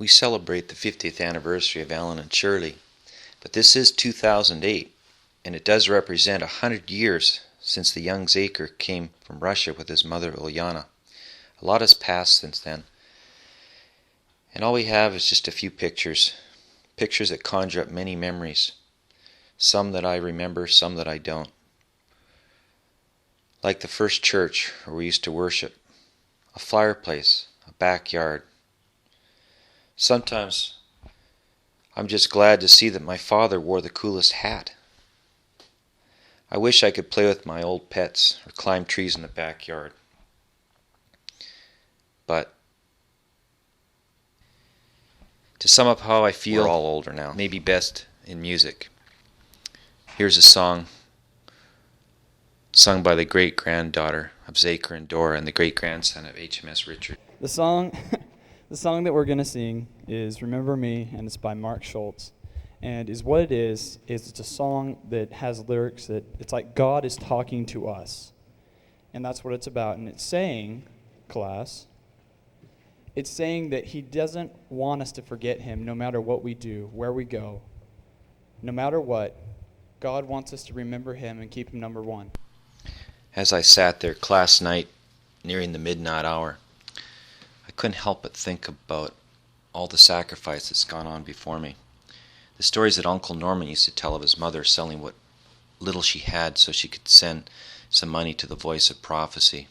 we celebrate the 50th anniversary of Alan and Shirley, but this is 2008, and it does represent 100 years since the young Zaker came from Russia with his mother Ulyana. A lot has passed since then, and all we have is just a few pictures that conjure up many memories, some that I remember, some that I don't. Like the first church where we used to worship, a fireplace, a backyard. Sometimes I'm just glad to see that my father wore the coolest hat. I wish I could play with my old pets or climb trees in the backyard. But to sum up how I feel, we're all older now, maybe best in music. Here's a song sung by the great-granddaughter of Zaker and Dora and the great-grandson of HMS Richard. The song that we're going to sing is Remember Me, and it's by Mark Schultz. And what it is it's a song that has lyrics that it's like God is talking to us. And that's what it's about. And it's saying, class, it's saying that he doesn't want us to forget him no matter what we do, where we go. No matter what, God wants us to remember him and keep him number one. As I sat there class night, nearing the midnight hour, I couldn't help but think about all the sacrifice that's gone on before me. The stories that Uncle Norman used to tell of his mother selling what little she had so she could send some money to the Voice of Prophecy.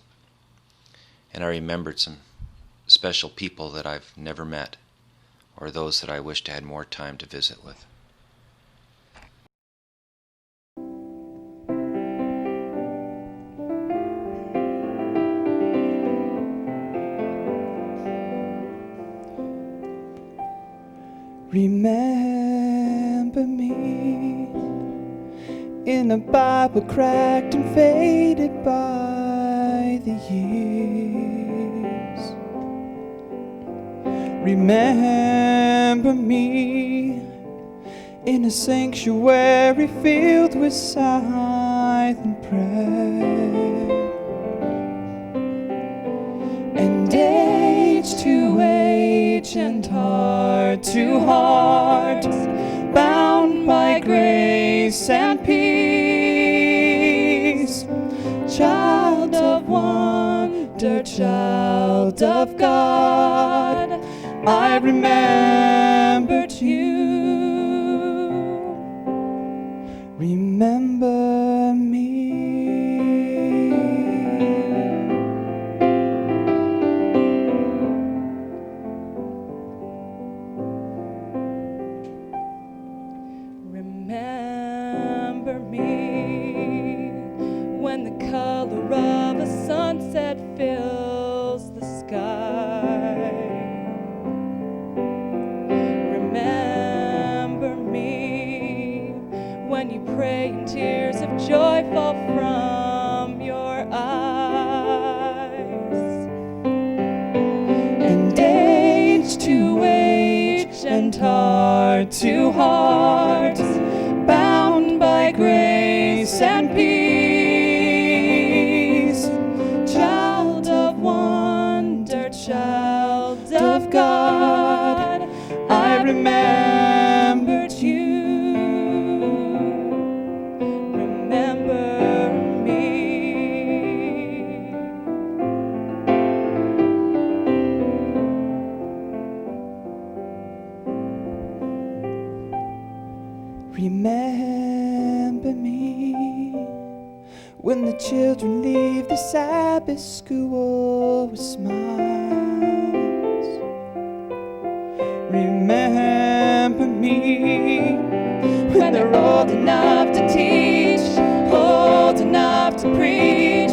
And I remembered some special people that I've never met, or those that I wished I had more time to visit with. Remember me in a Bible cracked and faded by the years. Remember me in a sanctuary filled with silent prayer. And age to age and heart to heart, bound by grace and peace. Child of wonder, child of God, I remembered you. Remember me. Remember me when the color of a sunset fills the sky. Remember me when you pray and tears of joy fall from your eyes. And age to age and heart to heart, bound by grace and peace. Child of wonder, child of God, I remembered you. Remember me. Remember me when the children leave the Sabbath school with smiles. Remember me when they're old enough to teach, old enough to preach,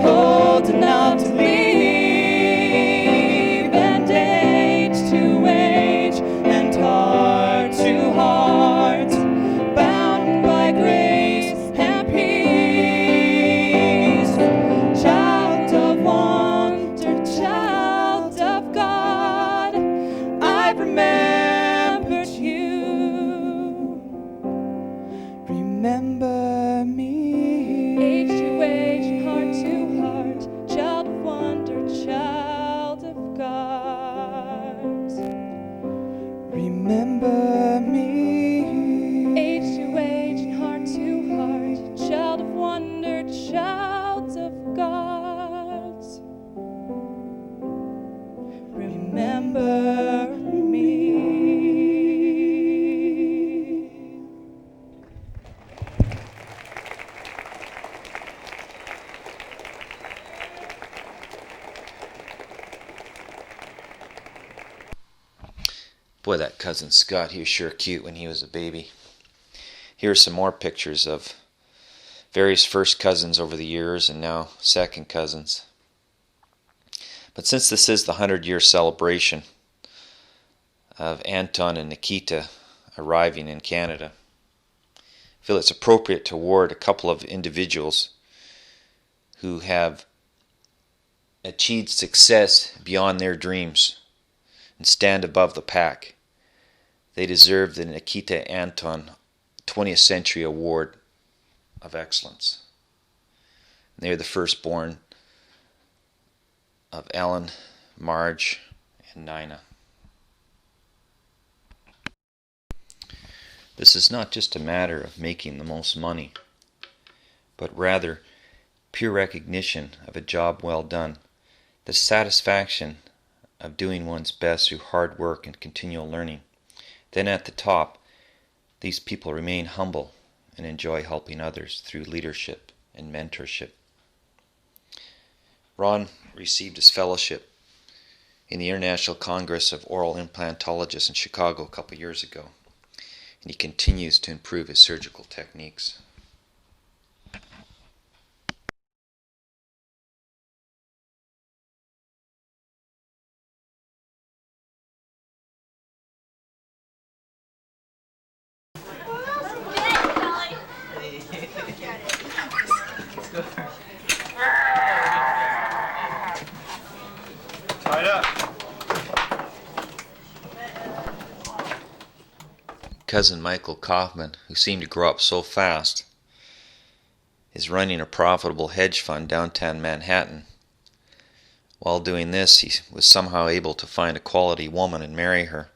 old enough to leave. And age to age and heart to heart, bound by grace and peace. Child of wonder, child of God, I remembered you. Remember me. Age to age, heart to heart, child of wonder, child of God. remember me. Age to age and heart to heart, child of wonder, child of gods. Remember me. Boy, that cousin Scott, he was sure cute when he was a baby. Here are some more pictures of various first cousins over the years and now second cousins. But since this is the 100-year celebration of Anton and Nikita arriving in Canada, I feel it's appropriate to award a couple of individuals who have achieved success beyond their dreams and stand above the pack. They deserve the Nikita Anton 20th Century Award of Excellence. They're the firstborn of Ellen, Marge, and Nina. This is not just a matter of making the most money, but rather pure recognition of a job well done, the satisfaction of doing one's best through hard work and continual learning. Then at the top, these people remain humble and enjoy helping others through leadership and mentorship. Ron received his fellowship in the International Congress of Oral Implantologists in Chicago a couple years ago, and he continues to improve his surgical techniques. Tied up. Cousin Michael Kaufman, who seemed to grow up so fast, is running a profitable hedge fund downtown Manhattan. While doing this, he was somehow able to find a quality woman and marry her.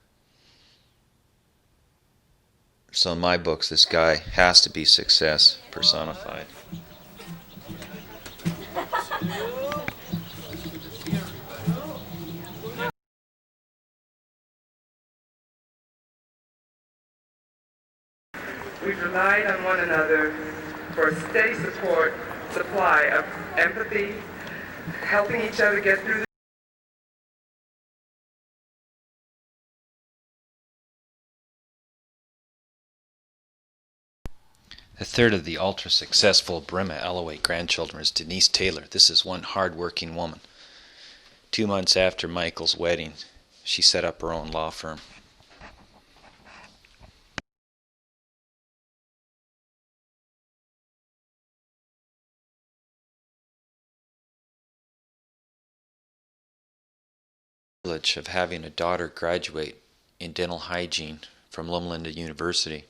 So in my books, this guy has to be success personified. We've relied on one another for a steady supply of empathy, helping each other get through The third of the ultra-successful Brima Alloway grandchildren is Denise Taylor. This is one hard-working woman. 2 months after Michael's wedding, she set up her own law firm. Privilege of having a daughter graduate in dental hygiene from Loma Linda University.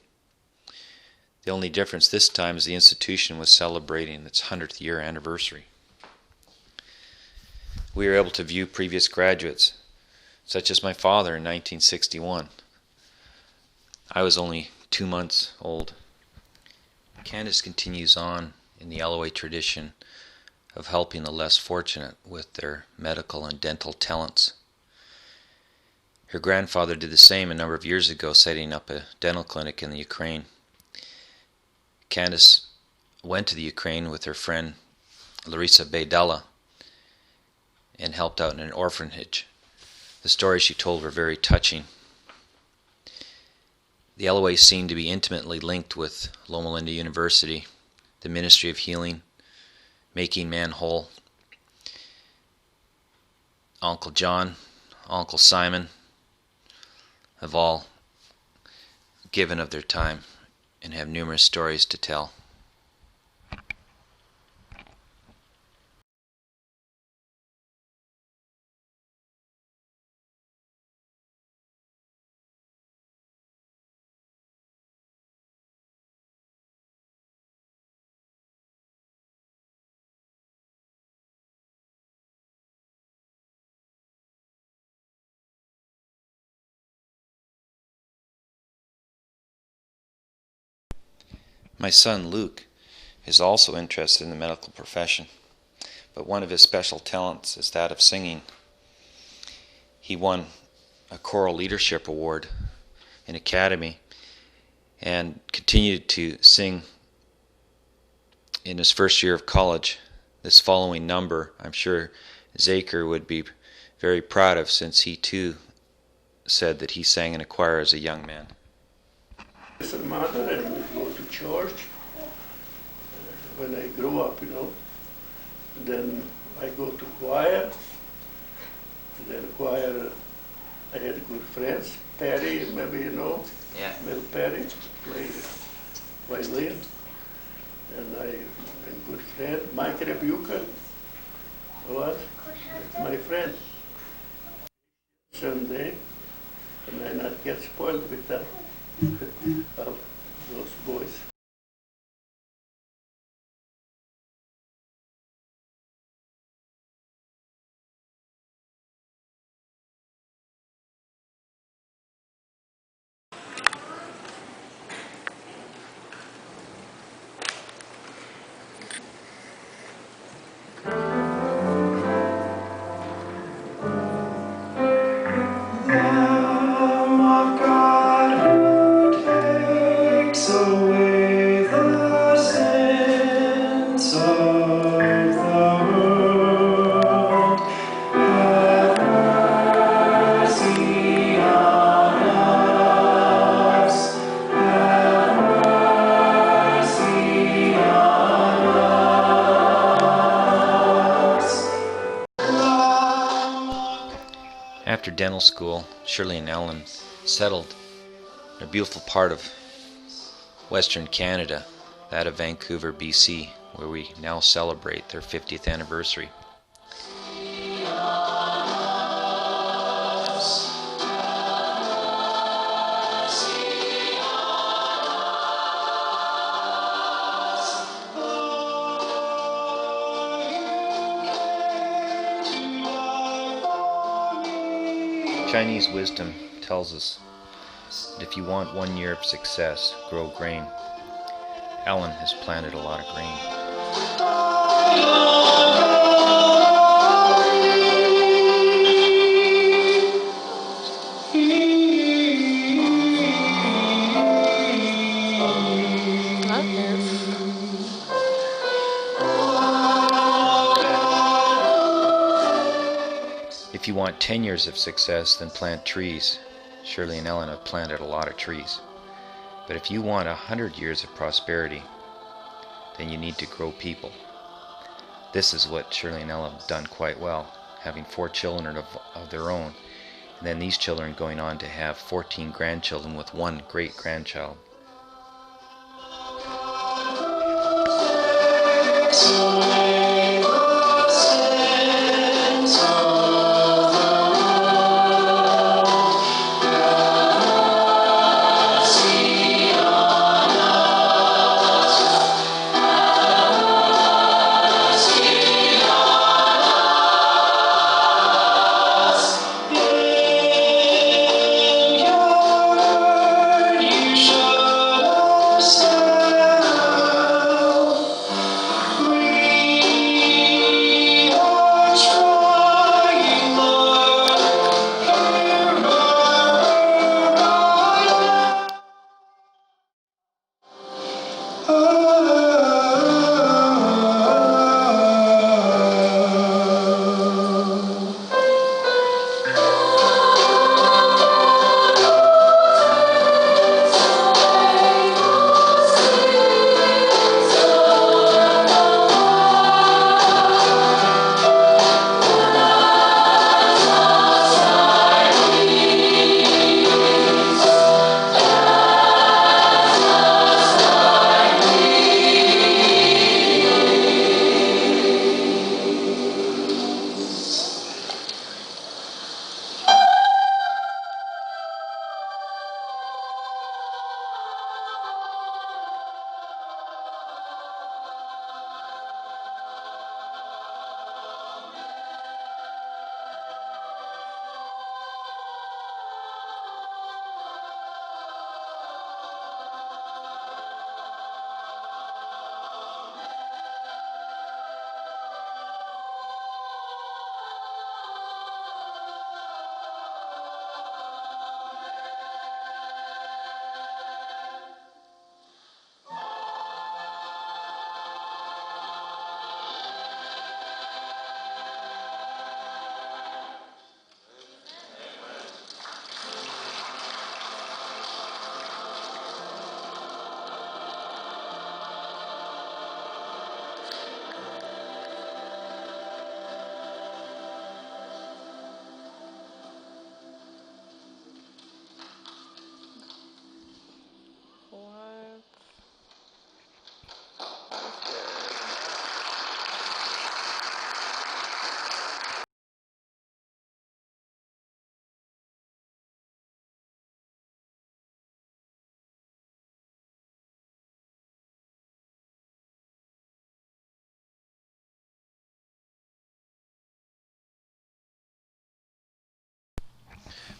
The only difference this time is the institution was celebrating its 100th year anniversary. We were able to view previous graduates, such as my father in 1961. I was only 2 months old. Candace continues on in the Alloway tradition of helping the less fortunate with their medical and dental talents. Her grandfather did the same a number of years ago, setting up a dental clinic in the Ukraine. Candace went to the Ukraine with her friend Larissa Baydella and helped out in an orphanage. The stories she told were very touching. The Alloways seemed to be intimately linked with Loma Linda University, the Ministry of Healing, Making Man Whole. Uncle John, Uncle Simon have all given of their time and have numerous stories to tell. My son Luke is also interested in the medical profession, but one of his special talents is that of singing. He won a choral leadership award in academy and continued to sing in his first year of college. This following number, I'm sure Zaker would be very proud of, since he too said that he sang in a choir as a young man. As a mother, and we go to church when I grew up, Then I go to choir. Then choir, I had good friends. Perry, maybe you know. Yeah. Mel Perry played violin. And a good friend, Mike Rebuker, was my friend. Someday, and I not get spoiled with that, of those boys. After dental school, Shirley and Ellen settled in a beautiful part of Western Canada, that of Vancouver, BC, where we now celebrate their 50th anniversary. Chinese wisdom tells us that if you want 1 year of success, grow grain. Ellen has planted a lot of grain. If you want 10 years of success, then plant trees. Shirley and Ellen have planted a lot of trees. But if you want 100 years of prosperity, then you need to grow people. This is what Shirley and Ellen have done quite well, having 4 children of their own, and then these children going on to have 14 grandchildren with 1 great-grandchild.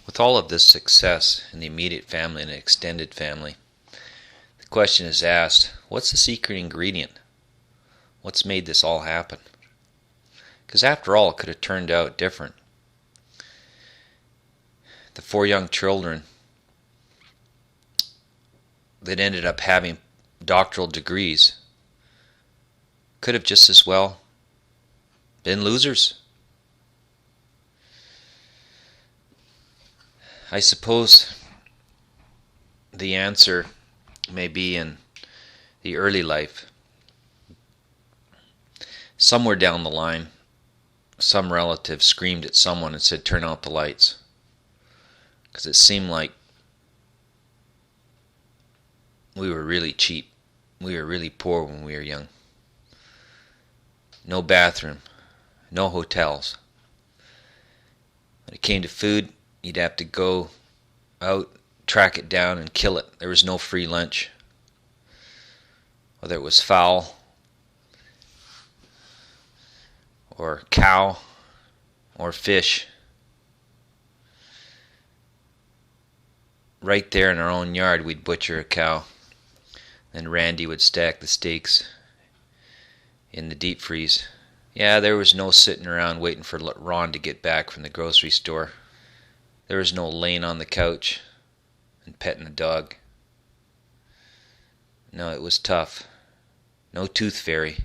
With all of this success in the immediate family and extended family, the question is asked, what's the secret ingredient? What's made this all happen? Because after all, it could have turned out different. The 4 young children that ended up having doctoral degrees could have just as well been losers. I suppose the answer may be in the early life. Somewhere down the line, some relative screamed at someone and said, "Turn out the lights." Because it seemed like we were really cheap. We were really poor when we were young. No bathroom, no hotels. When it came to food, you'd have to go out, track it down, and kill it. There was no free lunch. Whether it was fowl or cow or fish. Right there in our own yard, we'd butcher a cow. Then Randy would stack the steaks in the deep freeze. Yeah, there was no sitting around waiting for Ron to get back from the grocery store. There was no laying on the couch and petting the dog. No, it was tough. No tooth fairy.